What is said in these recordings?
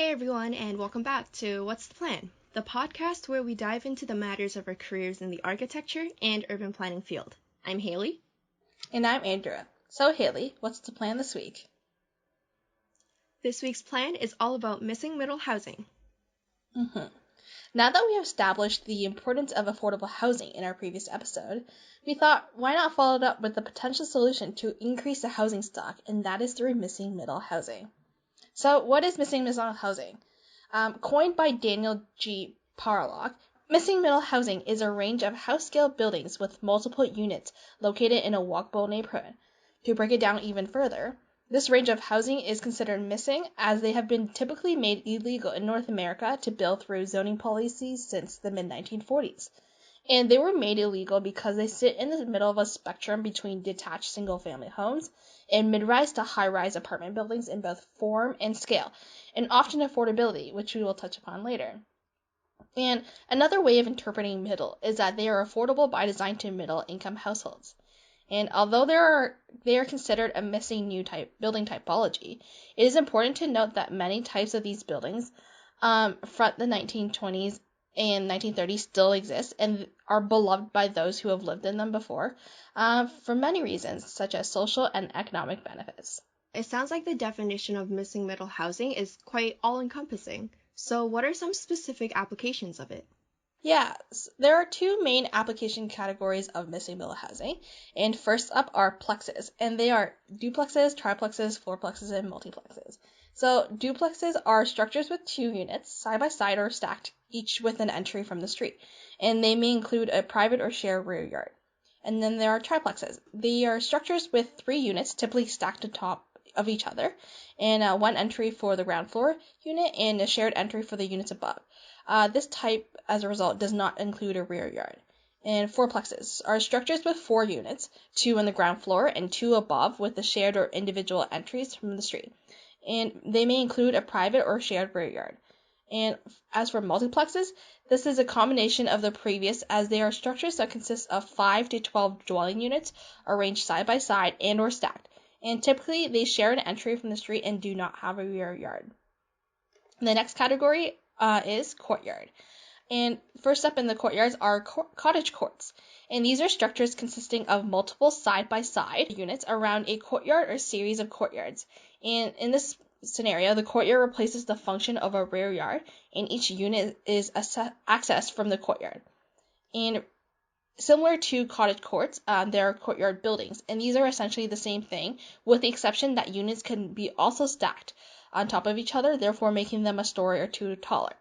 Hey everyone, and welcome back to What's the Plan? The podcast where we dive into the matters of our careers in the architecture and urban planning field. I'm Hayley. And I'm Andrea. So Hayley, what's the plan this week? This week's plan is all about missing middle housing. Now that we have established the importance of affordable housing in our previous episode, we thought, why not follow it up with a potential solution to increase the housing stock, and that is through missing middle housing. So what is missing middle housing? Coined by Daniel G. Parlock, missing middle housing is a range of house-scale buildings with multiple units located in a walkable neighborhood. To break it down even further, this range of housing is considered missing as they have been typically made illegal in North America to build through zoning policies since the mid-1940s. And they were made illegal because they sit in the middle of a spectrum between detached single-family homes and mid-rise to high-rise apartment buildings in both form and scale, and often affordability, which we will touch upon later. And another way of interpreting middle is that they are affordable by design to middle-income households. And although they are considered a missing new building typology, it is important to note that many types of these buildings from the 1920s and 1930s still exist and are beloved by those who have lived in them before for many reasons, such as social and economic benefits. It sounds like the definition of missing middle housing is quite all-encompassing. So what are some specific applications of it? Yes, there are two main application categories of missing middle housing, and first up are plexes, and they are duplexes, triplexes, fourplexes, and multiplexes. So duplexes are structures with two units, side by side or stacked, each with an entry from the street, and they may include a private or shared rear yard. And then there are triplexes. They are structures with three units, typically stacked on top of each other, and one entry for the ground floor unit and a shared entry for the units above. This type, as a result, does not include a rear yard. And fourplexes are structures with four units, two on the ground floor and two above with the shared or individual entries from the street. And they may include a private or shared rear yard. And as for multiplexes, this is a combination of the previous, as they are structures that consist of 5 to 12 dwelling units arranged side by side and or stacked. And typically they share an entry from the street and do not have a rear yard. The next category is courtyard. And first up in the courtyards are cottage courts. And these are structures consisting of multiple side-by-side units around a courtyard or series of courtyards. And in this scenario, the courtyard replaces the function of a rear yard, and each unit is accessed from the courtyard. And similar to cottage courts, there are courtyard buildings, and these are essentially the same thing, with the exception that units can be also stacked on top of each other, therefore making them a story or two taller.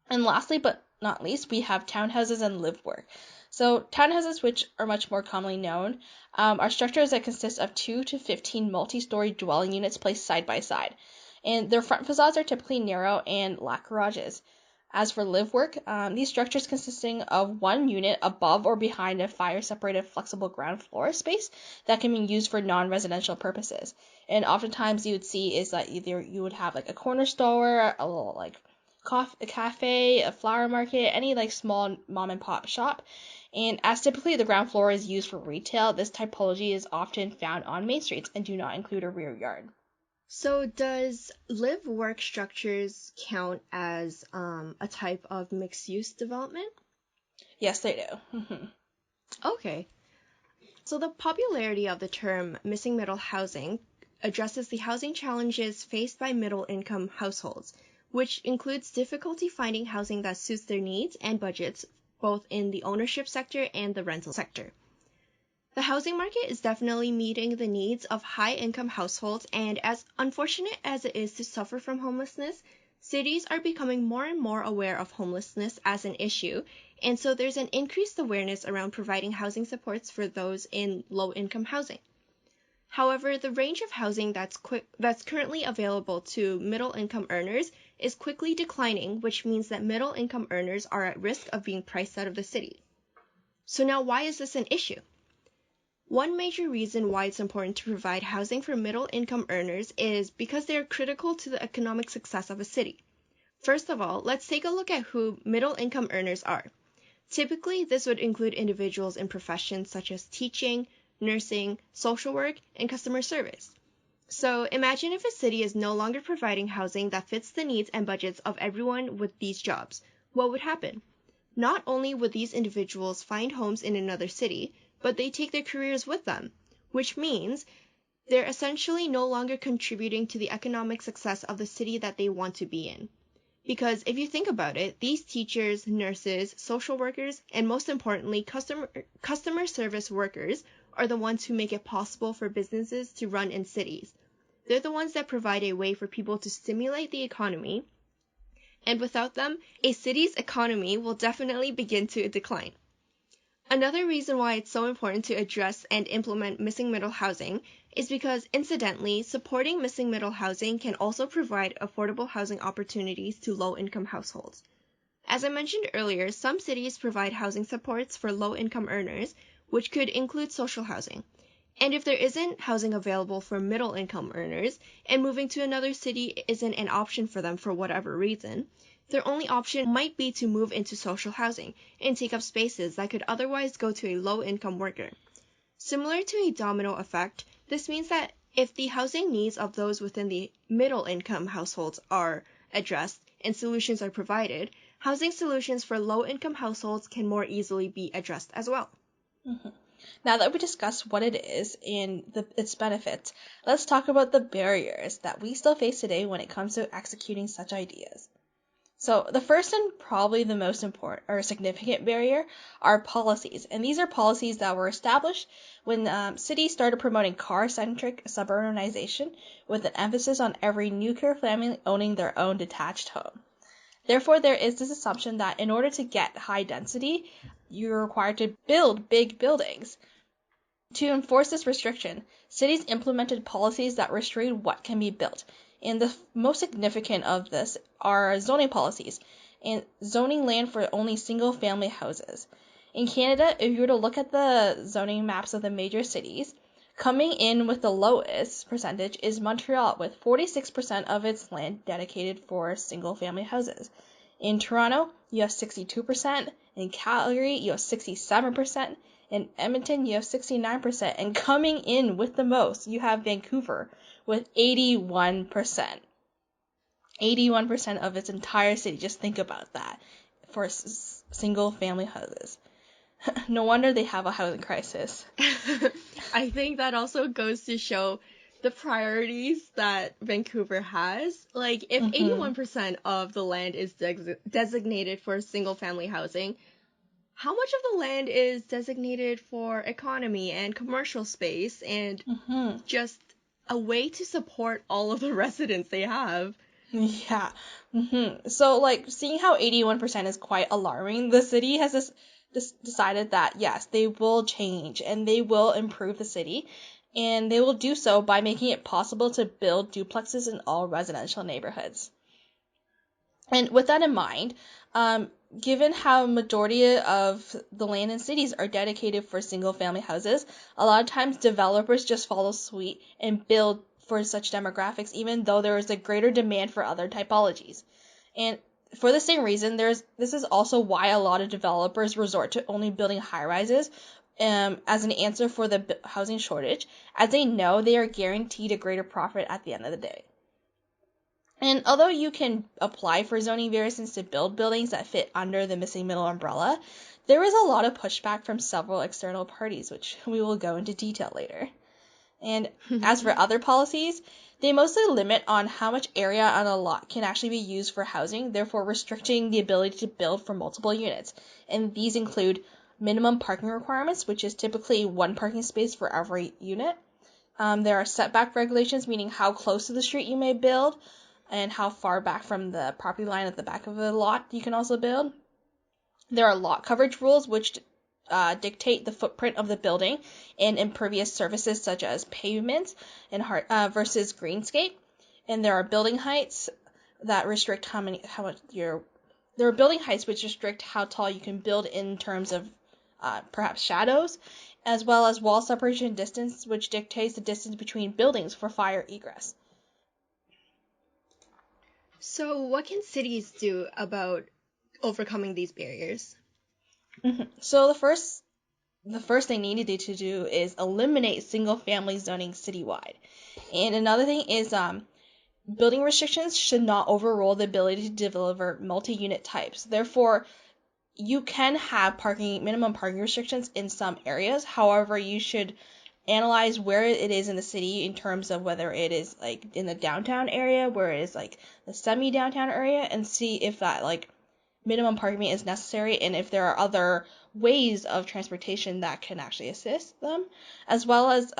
And lastly, but not least, we have townhouses and live work. So townhouses, which are much more commonly known, are structures that consist of 2 to 15 multi-story dwelling units placed side by side. And their front facades are typically narrow and lack garages. As for live work, these structures consisting of one unit above or behind a fire-separated flexible ground floor space that can be used for non-residential purposes. And oftentimes you would see is that either you would have like a corner store, a little like a cafe, a flower market, any like small mom and pop shop. And as typically the ground floor is used for retail, this typology is often found on main streets and do not include a rear yard. So does live work structures count as a type of mixed-use development? Yes, they do. Okay. So the popularity of the term missing middle housing addresses the housing challenges faced by middle-income households, which includes difficulty finding housing that suits their needs and budgets, both in the ownership sector and the rental sector. The housing market is definitely meeting the needs of high-income households, and as unfortunate as it is to suffer from homelessness, cities are becoming more and more aware of homelessness as an issue, and so there's an increased awareness around providing housing supports for those in low-income housing. However, the range of housing that's currently available to middle-income earners is quickly declining, which means that middle-income earners are at risk of being priced out of the city. So now, why is this an issue? One major reason why it's important to provide housing for middle-income earners is because they are critical to the economic success of a city. First of all, let's take a look at who middle-income earners are. Typically, this would include individuals in professions such as teaching, nursing, social work, and customer service. So imagine if a city is no longer providing housing that fits the needs and budgets of everyone with these jobs. What would happen? Not only would these individuals find homes in another city, but they take their careers with them, which means they're essentially no longer contributing to the economic success of the city that they want to be in. Because if you think about it, these teachers, nurses, social workers, and most importantly, customer service workers are the ones who make it possible for businesses to run in cities. They're the ones that provide a way for people to stimulate the economy, and without them, a city's economy will definitely begin to decline. Another reason why it's so important to address and implement missing middle housing is because, incidentally, supporting missing middle housing can also provide affordable housing opportunities to low-income households. As I mentioned earlier, some cities provide housing supports for low-income earners, which could include social housing. And if there isn't housing available for middle-income earners, and moving to another city isn't an option for them for whatever reason, their only option might be to move into social housing and take up spaces that could otherwise go to a low-income worker. Similar to a domino effect, this means that if the housing needs of those within the middle-income households are addressed and solutions are provided, housing solutions for low-income households can more easily be addressed as well. Mm-hmm. Now that we discussed what it is and its benefits, let's talk about the barriers that we still face today when it comes to executing such ideas. So the first and probably the most important or significant barrier are policies. And these are policies that were established when cities started promoting car-centric suburbanization with an emphasis on every nuclear family owning their own detached home. Therefore, there is this assumption that in order to get high density, you're required to build big buildings. To enforce this restriction, cities implemented policies that restrain what can be built. And the most significant of this are zoning policies and zoning land for only single-family houses. In Canada, if you were to look at the zoning maps of the major cities, coming in with the lowest percentage is Montreal, with 46% of its land dedicated for single-family houses. In Toronto, you have 62%. In Calgary, you have 67%. In Edmonton, you have 69%. And coming in with the most, you have Vancouver with 81%. 81% of its entire city. Just think about that for single-family houses. No wonder they have a housing crisis. I think that also goes to show the priorities that Vancouver has. Like, if 81% of the land is designated for single-family housing, how much of the land is designated for economy and commercial space and just a way to support all of the residents they have? Yeah. So, like, seeing how 81% is quite alarming, the city has decided that, yes, they will change and they will improve the city. And they will do so by making it possible to build duplexes in all residential neighborhoods. And with that in mind, given how majority of the land in cities are dedicated for single-family houses, a lot of times developers just follow suit and build for such demographics, even though there is a greater demand for other typologies. And for the same reason, this is also why a lot of developers resort to only building high-rises as an answer for the housing shortage, as they know they are guaranteed a greater profit at the end of the day. And although you can apply for zoning variances to build buildings that fit under the missing middle umbrella, there is a lot of pushback from several external parties, which we will go into detail later. And as for other policies, they mostly limit on how much area on a lot can actually be used for housing, therefore restricting the ability to build for multiple units. And these include minimum parking requirements, which is typically one parking space for every unit. There are setback regulations, meaning how close to the street you may build and how far back from the property line at the back of the lot you can also build. There are lot coverage rules, which dictate the footprint of the building and impervious surfaces such as pavements and versus greenscape. And there are building heights that restrict there are building heights which restrict how tall you can build in terms of perhaps shadows, as well as wall separation distance, which dictates the distance between buildings for fire egress. So what can cities do about overcoming these barriers? So the first the first thing they needed to do is eliminate single-family zoning citywide. And another thing is building restrictions should not overrule the ability to deliver multi-unit types. Therefore, you can have minimum parking restrictions in some areas. However, you should analyze where it is in the city in terms of whether it is like in the downtown area, where it is like the semi-downtown area, and see if that like minimum parking is necessary and if there are other ways of transportation that can actually assist them, as well as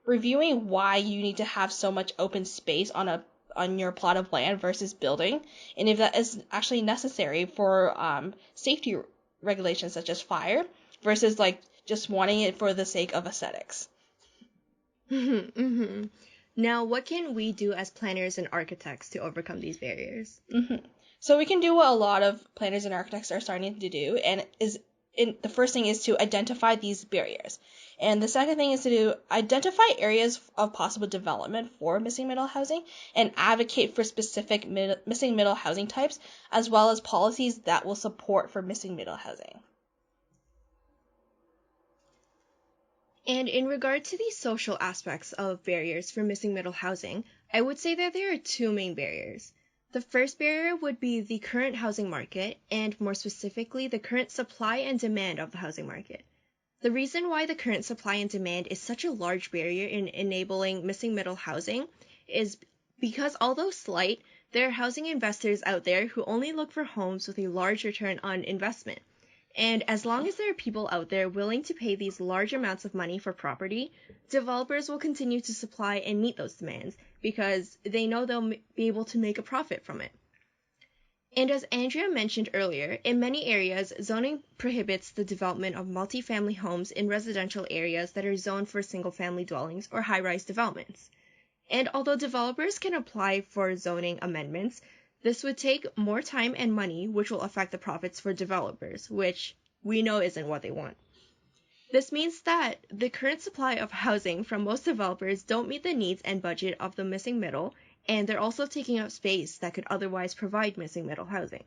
reviewing why you need to have so much open space on your plot of land versus building, and if that is actually necessary for safety regulations such as fire versus like just wanting it for the sake of aesthetics. Mm-hmm. Now, what can we do as planners and architects to overcome these barriers? So we can do what a lot of planners and architects are starting to do, and the first thing is to identify these barriers. And the second thing is to identify areas of possible development for missing middle housing and advocate for specific missing middle housing types, as well as policies that will support for missing middle housing. And in regard to the social aspects of barriers for missing middle housing, I would say that there are two main barriers. The first barrier would be the current housing market, and more specifically, the current supply and demand of the housing market. The reason why the current supply and demand is such a large barrier in enabling missing middle housing is because, although slight, there are housing investors out there who only look for homes with a large return on investment. And as long as there are people out there willing to pay these large amounts of money for property, developers will continue to supply and meet those demands because they know they'll be able to make a profit from it. And as Andrea mentioned earlier, in many areas, zoning prohibits the development of multifamily homes in residential areas that are zoned for single-family dwellings or high-rise developments. And although developers can apply for zoning amendments, this would take more time and money, which will affect the profits for developers, which we know isn't what they want. This means that the current supply of housing from most developers don't meet the needs and budget of the missing middle, and they're also taking up space that could otherwise provide missing middle housing.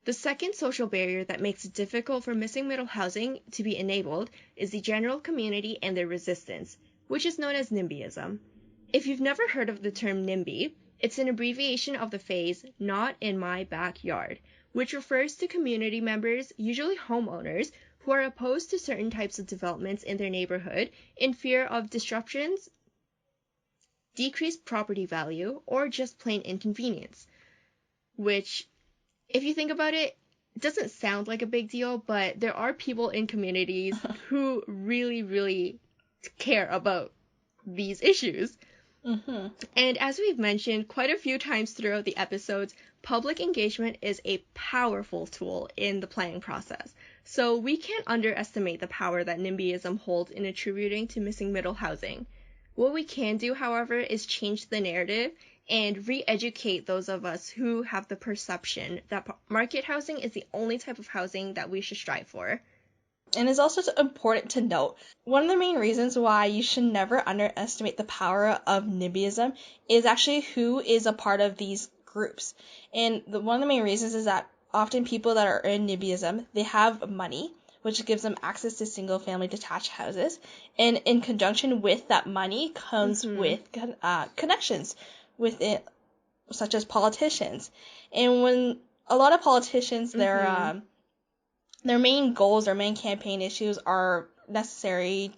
The second social barrier that makes it difficult for missing middle housing to be enabled is the general community and their resistance, which is known as Nimbyism. If you've never heard of the term NIMBY, it's an abbreviation of the phrase, "not in my backyard," which refers to community members, usually homeowners, who are opposed to certain types of developments in their neighborhood in fear of disruptions, decreased property value, or just plain inconvenience. Which, if you think about it, doesn't sound like a big deal, but there are people in communities who really, really care about these issues. Mm-hmm. And as we've mentioned quite a few times throughout the episodes, public engagement is a powerful tool in the planning process. So we can't underestimate the power that NIMBYism holds in attributing to missing middle housing. What we can do, however, is change the narrative and re-educate those of us who have the perception that market housing is the only type of housing that we should strive for. And it's also important to note, one of the main reasons why you should never underestimate the power of NIMBYism is actually who is a part of these groups. And one of the main reasons is that often people that are in NIMBYism, they have money, which gives them access to single-family detached houses. And in conjunction with that money comes with connections with it, such as politicians. And when a lot of politicians, their main goals or main campaign issues are necessary,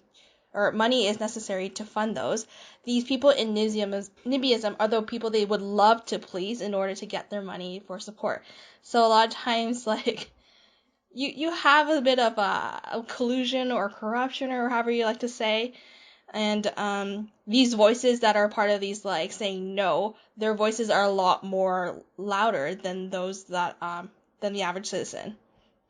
or money is necessary to fund those. These people in NIMBYism are the people they would love to please in order to get their money for support. So a lot of times, like, you have a bit of a collusion or corruption or however you like to say, and these voices that are part of these, like, saying no, their voices are a lot more louder than those that than the average citizen.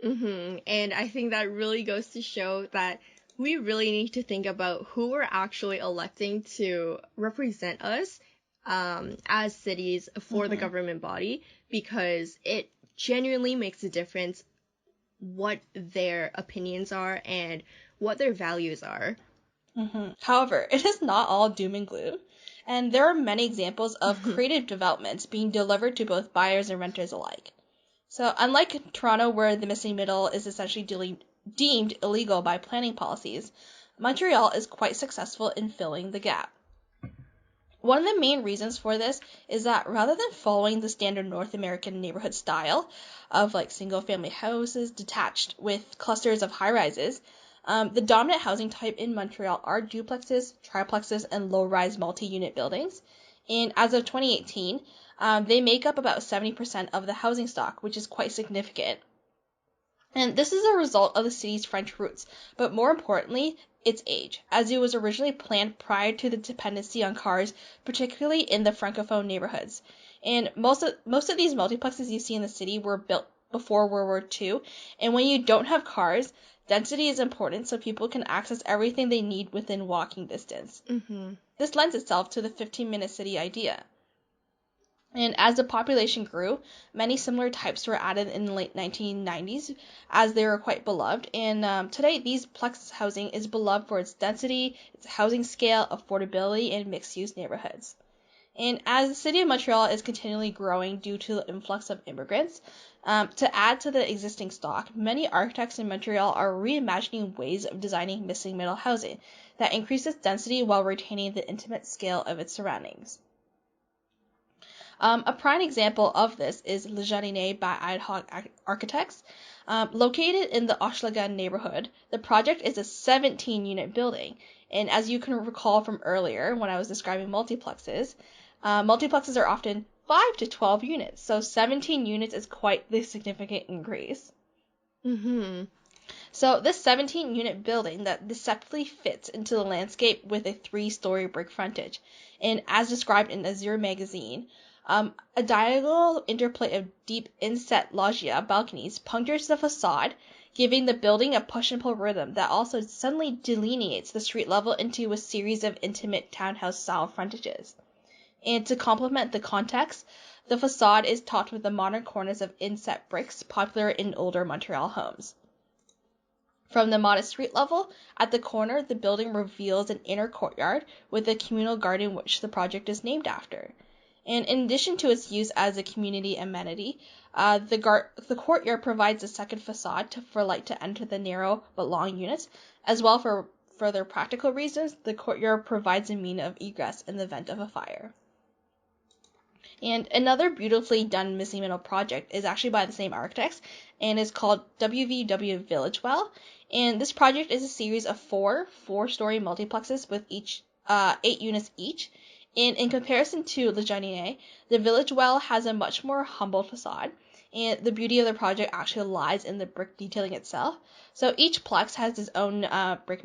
And I think that really goes to show that we really need to think about who we're actually electing to represent us as cities for the government body, because it genuinely makes a difference what their opinions are and what their values are. However, it is not all doom and gloom, and there are many examples of creative developments being delivered to both buyers and renters alike. So unlike Toronto, where the missing middle is essentially deemed illegal by planning policies, Montreal is quite successful in filling the gap. One of the main reasons for this is that rather than following the standard North American neighborhood style of like single-family houses detached with clusters of high-rises, the dominant housing type in Montreal are duplexes, triplexes, and low-rise multi-unit buildings. And as of 2018, they make up about 70% of the housing stock, which is quite significant. And this is a result of the city's French roots, but more importantly, its age, as it was originally planned prior to the dependency on cars, particularly in the Francophone neighborhoods. And most of these multiplexes you see in the city were built before World War II, and when you don't have cars, density is important so people can access everything they need within walking distance. Mm-hmm. This lends itself to the 15-minute city idea. And as the population grew, many similar types were added in the late 1990s as they were quite beloved. And today, these plex housing is beloved for its density, its housing scale, affordability, and mixed-use neighborhoods. And as the city of Montreal is continually growing due to the influx of immigrants, to add to the existing stock, many architects in Montreal are reimagining ways of designing missing middle housing that increases density while retaining the intimate scale of its surroundings. A prime example of this is Le Jardinier by Ad-Hoc Architects. Located in the Hochelaga neighborhood, the project is a 17-unit building. And as you can recall from earlier when I was describing multiplexes, multiplexes are often 5 to 12 units, so 17 units is quite the significant increase. Mm-hmm. So this 17-unit building that deceptively fits into the landscape with a 3-story brick frontage. And as described in Azure magazine, a diagonal interplay of deep inset loggia balconies punctures the facade, giving the building a push-and-pull rhythm that also suddenly delineates the street level into a series of intimate townhouse-style frontages. And to complement the context, the facade is topped with the modern cornice of inset bricks popular in older Montreal homes. From the modest street level, at the corner, the building reveals an inner courtyard with a communal garden which the project is named after. And in addition to its use as a community amenity, the courtyard provides a second facade for light to enter the narrow but long units. As well, for further practical reasons, the courtyard provides a means of egress in the event of a fire. And another beautifully done missing middle project is actually by the same architects and is called Wvw Village Well. And this project is a series of four-story multiplexes with each 8 units each. And in comparison to Le Jardinier, the Village Well has a much more humble facade, and the beauty of the project actually lies in the brick detailing itself. So each plex has its own brick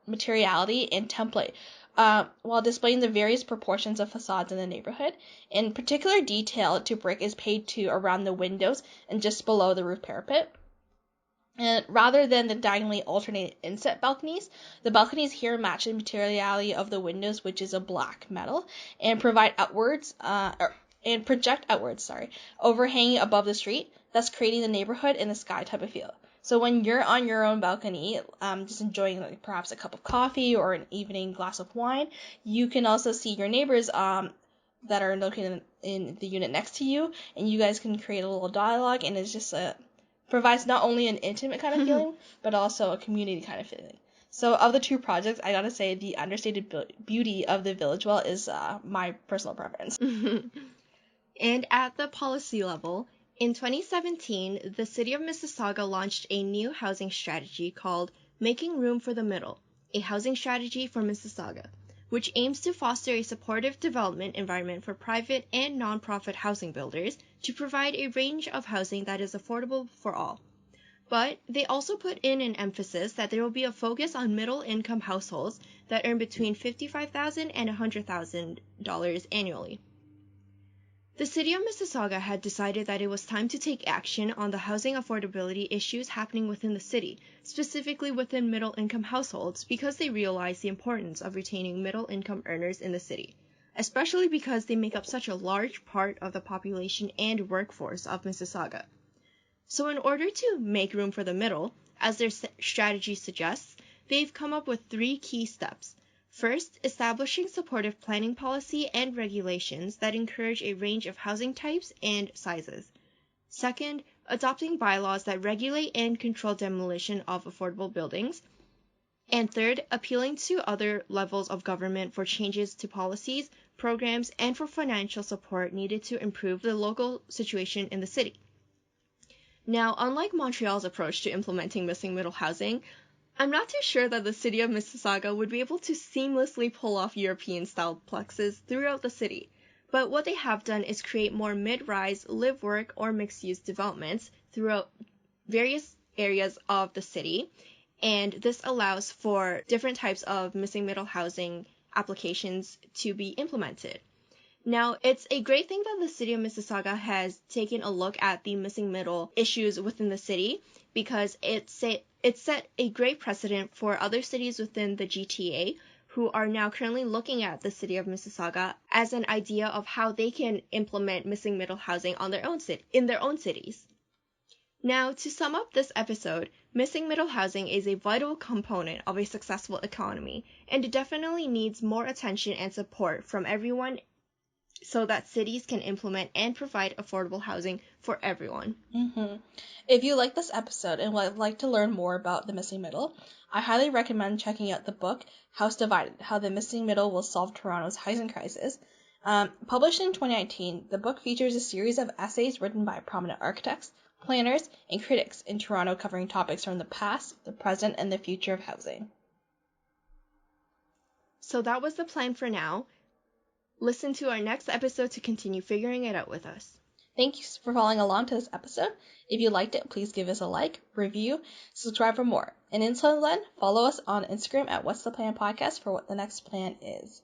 materiality and template, while displaying the various proportions of facades in the neighborhood. And particular detail to brick is paid to around the windows and just below the roof parapet. And rather than the diagonally alternating inset balconies, the balconies here match the materiality of the windows, which is a black metal, and project outwards, overhanging above the street, thus creating the neighborhood in the sky type of feel. So when you're on your own balcony, just enjoying like perhaps a cup of coffee or an evening glass of wine, you can also see your neighbors that are located in the unit next to you, and you guys can create a little dialogue, and it's just provides not only an intimate kind of feeling, but also a community kind of feeling. So of the two projects, I gotta say the understated beauty of the Village Well is my personal preference. And at the policy level, in 2017, the City of Mississauga launched a new housing strategy called Making Room for the Middle, a housing strategy for Mississauga, which aims to foster a supportive development environment for private and nonprofit housing builders to provide a range of housing that is affordable for all. But they also put in an emphasis that there will be a focus on middle-income households that earn between $55,000 and $100,000 annually. The City of Mississauga had decided that it was time to take action on the housing affordability issues happening within the city, specifically within middle-income households, because they realized the importance of retaining middle-income earners in the city, especially because they make up such a large part of the population and workforce of Mississauga. So in order to make room for the middle, as their strategy suggests, they've come up with 3 key steps. First, establishing supportive planning policy and regulations that encourage a range of housing types and sizes. Second, adopting bylaws that regulate and control demolition of affordable buildings. And third, appealing to other levels of government for changes to policies, programs, and for financial support needed to improve the local situation in the city. Now, unlike Montreal's approach to implementing missing middle housing, I'm not too sure that the city of Mississauga would be able to seamlessly pull off European-style plexes throughout the city. But what they have done is create more mid-rise, live-work, or mixed-use developments throughout various areas of the city, and this allows for different types of missing middle housing applications to be implemented. Now, it's a great thing that the city of Mississauga has taken a look at the missing middle issues within the city, because it set a great precedent for other cities within the GTA who are now currently looking at the city of Mississauga as an idea of how they can implement missing middle housing on in their own cities. Now, to sum up this episode, missing middle housing is a vital component of a successful economy, and it definitely needs more attention and support from everyone so that cities can implement and provide affordable housing for everyone. If you like this episode and would like to learn more about the missing middle, I highly recommend checking out the book House Divided: How the Missing Middle Will Solve Toronto's Housing Crisis. Published in 2019, the book features a series of essays written by prominent architects, planners, and critics in Toronto covering topics from the past, the present, and the future of housing. So that was the plan for now. Listen to our next episode to continue figuring it out with us. Thanks for following along to this episode. If you liked it, please give us a like, review, subscribe for more. And until then, follow us on Instagram at What's the Plan Podcast for what the next plan is.